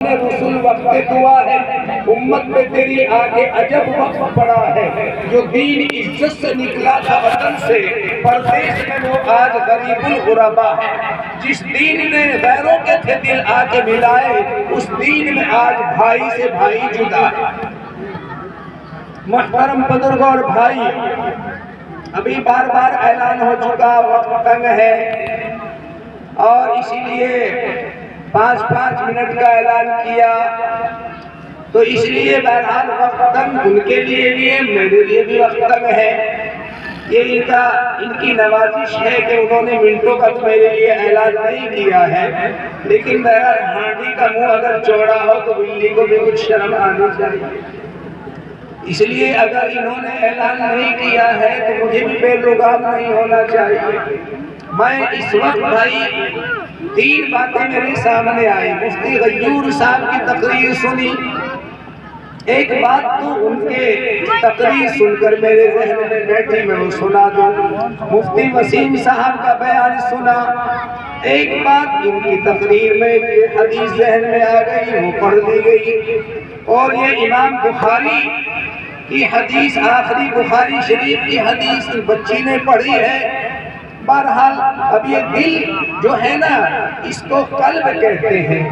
رسول وقت دعا ہے، امت پہ تیری آگے عجب وقت پڑا ہے۔ جو دین عزت سے نکلا تھا وطن سے، پردیس میں وہ آج غریب الغربا ہے۔ جس دین نے غیروں کے تھے دل آگے ملائے، اس دین میں آج بھائی سے بھائی جدا ہے۔ محترم بزرگوں اور بھائی، ابھی بار بار اعلان ہو چکا، وقت تنگ ہے اور اسی لیے 5 منٹ کا اعلان کیا، تو اس لیے بہرحال وقت تنگ ان کے لیے بھی ہے، میرے لیے بھی وقت تنگ ہے۔ یہ ان کی نوازش ہے کہ انہوں نے منٹوں کا تو میرے لیے اعلان نہیں کیا ہے، لیکن بہرحال ہانڈی کا منہ اگر چوڑا ہو تو بلی کو بھی کچھ شرم آنی چاہیے۔ اس لیے اگر انہوں نے اعلان نہیں کیا ہے تو مجھے بھی بے لگام نہیں ہونا چاہیے۔ میں اس وقت بھائی 3 باتیں میرے سامنے آئی۔ مفتی غیور صاحب کی تقریر سنی، ایک بات تو ان کے تقریر سن کر میرے ذہن میں بیٹھی، میں وہ سنا دوں۔ مفتی وسیم صاحب کا بیان سنا، ایک بات ان کی تقریر میں یہ حدیث ذہن میں آ گئی، وہ پڑھ دی گئی، اور یہ امام بخاری کی حدیث، آخری بخاری شریف کی حدیث بچی نے پڑھی ہے۔ بہرحال اب یہ دل جو ہے نا، اس کو قلب کہتے ہیں،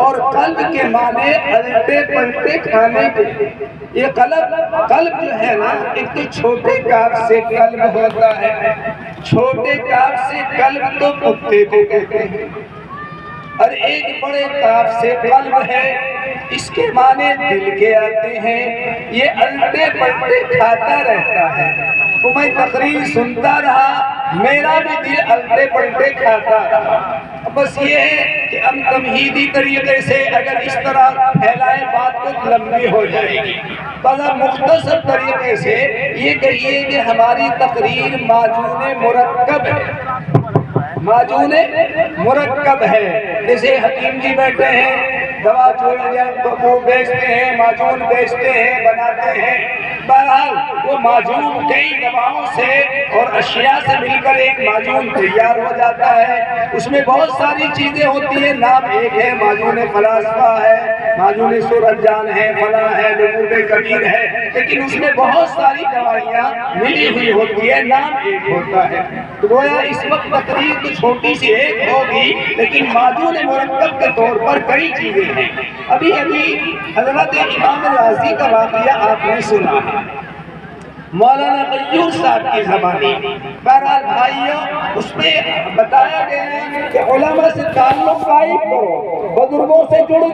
اور قلب کے معنی الٹے پلٹے کھانے کے۔ یہ قلب جو ہے نا، ایک تو چھوٹے کاف سے قلب ہوتا ہے، چھوٹے کاف سے قلب تو کتے کو کہتے ہیں، اور ایک بڑے کاف سے قلب ہے، اس کے معنی دل کے آتے ہیں۔ یہ الٹے پلٹے کھاتا رہتا ہے، تو میں تقریر سنتا رہا، میرا بھی دل الٹے پلٹے کھاتا رہا۔ بس یہ ہے کہ ہم تمہیدی طریقے سے اگر اس طرح پھیلائے بات تو لمبی ہو جائے گی، بڑا مختصر طریقے سے یہ کہیے کہ ہماری تقریر معجون مرکب ہے، معجون مرکب ہے۔ جیسے حکیم جی بیٹھے ہیں، دوا وہ بیچتے ہیں، معجون بیچتے ہیں، بناتے ہیں، بہرحال وہ معجون کئی دواؤں سے اور اشیاء سے مل کر ایک معجون تیار ہو جاتا ہے۔ اس میں بہت ساری چیزیں ہوتی ہیں، نام ایک ہے، معجون فلاسفہ ہے، معجون صورت جان ہے، فلاں ہے، لبوب کبیر ہے، لیکن اس میں بہت ساری دوائیاں ملی ہوئی ہوتی ہے، نام ایک ہوتا ہے۔ تو گویا اس وقت تقریر تو چھوٹی سی ایک ہوگی، لیکن معجون مرکب کے طور پر کئی چیزیں ہیں۔ ابھی حضرت امام راضی کا واقعہ آپ نے سنا ہے، مولانا غیور صاحب کی زبانی۔ بہرحال بھائیوں، اس میں بتایا گیا ہے کہ علماء سے تعلق قائم کرو، بزرگوں سے جڑو۔